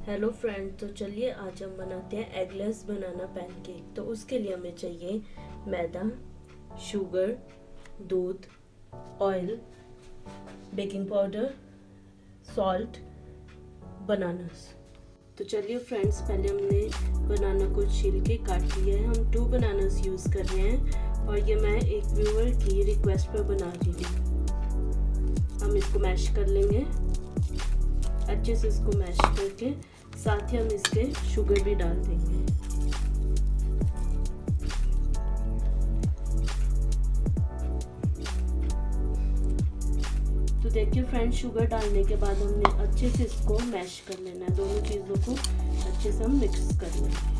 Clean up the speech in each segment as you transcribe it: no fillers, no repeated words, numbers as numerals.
Hello friend, तो चलिए आज हम बनाते हैं एगलेस बनाना पैनकेक। तो उसके लिए हमें चाहिए मैदा, शुगर, दूध, oil, baking powder, salt, bananas. तो चलिए फ्रेंड्स, पहले हमने बनाना को छील के काट लिया है। हम 2 बनानास यूज़ कर रहे हैं और ये मैं एक व्यूअर की रिक्वेस्ट पर बना रही हूँ। हम इसको मैश कर लेंगे, अच्छे से इसको मैश करके साथ ही हम इसके शुगर भी डाल देंगे। तो देखिए फ्रेंड्स, शुगर डालने के बाद हमने अच्छे से इसको मैश कर लेना है। दोनों चीज़ों को अच्छे से हम मिक्स कर लेंगे।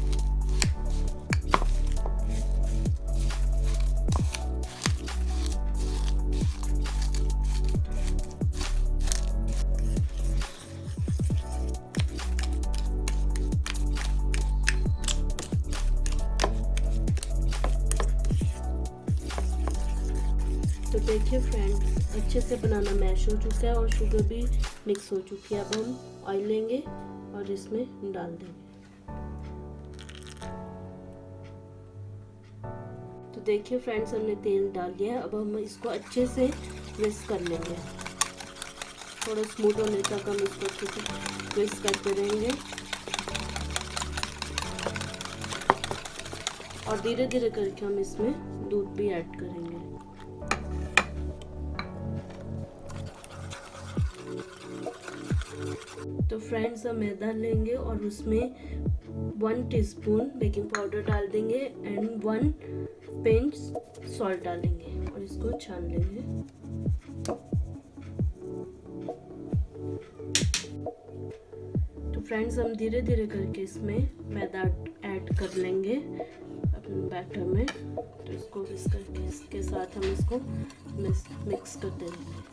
तो देखिए फ्रेंड्स, अच्छे से बनाना मैश हो चुका है और शुगर भी मिक्स हो चुकी है। अब हम ऑयल लेंगे और इसमें डाल देंगे। तो देखिए फ्रेंड्स, हमने तेल डाल दिया है। अब हम इसको अच्छे से मिक्स कर लेंगे। थोड़ा स्मूथ होने तक हम इसको अच्छे से मिक्स करते रहेंगे और धीरे धीरे करके हम इसमें दूध भी ऐड करेंगे। तो फ्रेंड्स, हम मैदा लेंगे और उसमें 1 टीस्पून बेकिंग पाउडर डाल देंगे एंड 1 पिंच सॉल्ट डालेंगे और इसको छान लेंगे। तो फ्रेंड्स, हम धीरे धीरे करके इसमें मैदा ऐड कर लेंगे अपने बैटर में। तो इसको इसके साथ हम इसको मिक्स कर देंगे।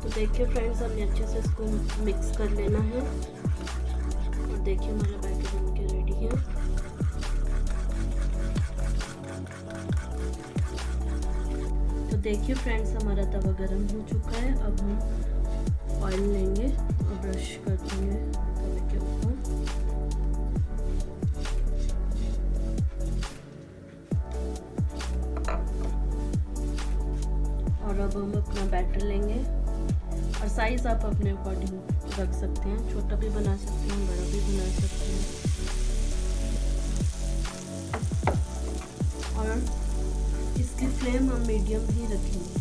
तो देखिए फ्रेंड्स, हमने अच्छे से इसको मिक्स कर लेना है और देखिए हमारा बैटर बन के रेडी है। तो देखिए फ्रेंड्स, हमारा तवा गरम हो चुका है। अब हम ऑयल लेंगे और ब्रश कर देंगे तवे के ऊपर। और अब हम अपना बैटर लेंगे और साइज आप अपने अकॉर्डिंग रख सकते हैं। छोटा भी बना सकते हैं, बड़ा भी बना सकते हैं। और इसकी फ्लेम हम मीडियम ही रखेंगे।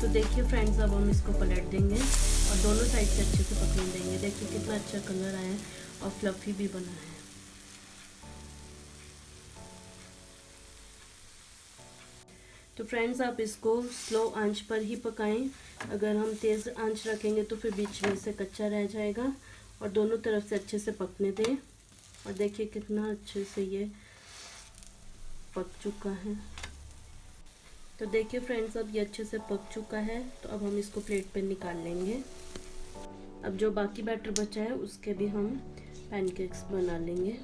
तो देखिए फ्रेंड्स, अब हम इसको पलट देंगे और दोनों साइड से अच्छे से पकने देंगे। देखिए कितना अच्छा कलर आया है और फ्लफी भी बना है। तो फ्रेंड्स, आप इसको स्लो आंच पर ही पकाएं। अगर हम तेज़ आंच रखेंगे तो फिर बीच में से कच्चा रह जाएगा। और दोनों तरफ से अच्छे से पकने दें। और देखिए कितना अच्छे से ये पक चुका है। तो देखिए फ्रेंड्स, अब ये अच्छे से पक चुका है। तो अब हम इसको प्लेट पे निकाल लेंगे। अब जो बाकी बैटर बचा है उसके भी हम पैनकेक्स बना लेंगे।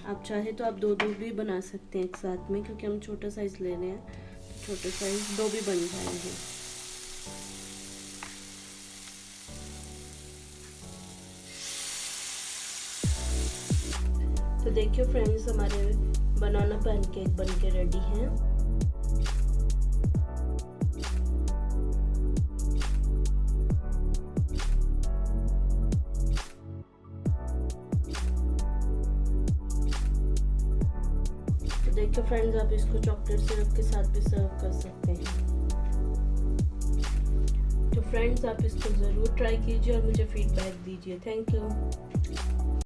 आप चाहे तो आप 2 भी बना सकते हैं एक साथ में, क्योंकि हम छोटा साइज ले रहे हैं। तो छोटे साइज 2 भी बन जाएंगे। तो देखिए फ्रेंड्स, हमारे बनाना पैनकेक बन के रेडी हैं। देखिए फ्रेंड्स, आप इसको चॉकलेट सिरप के साथ भी सर्व कर सकते हैं। तो फ्रेंड्स, आप इसको ज़रूर ट्राई कीजिए और मुझे फीडबैक दीजिए। Thank you.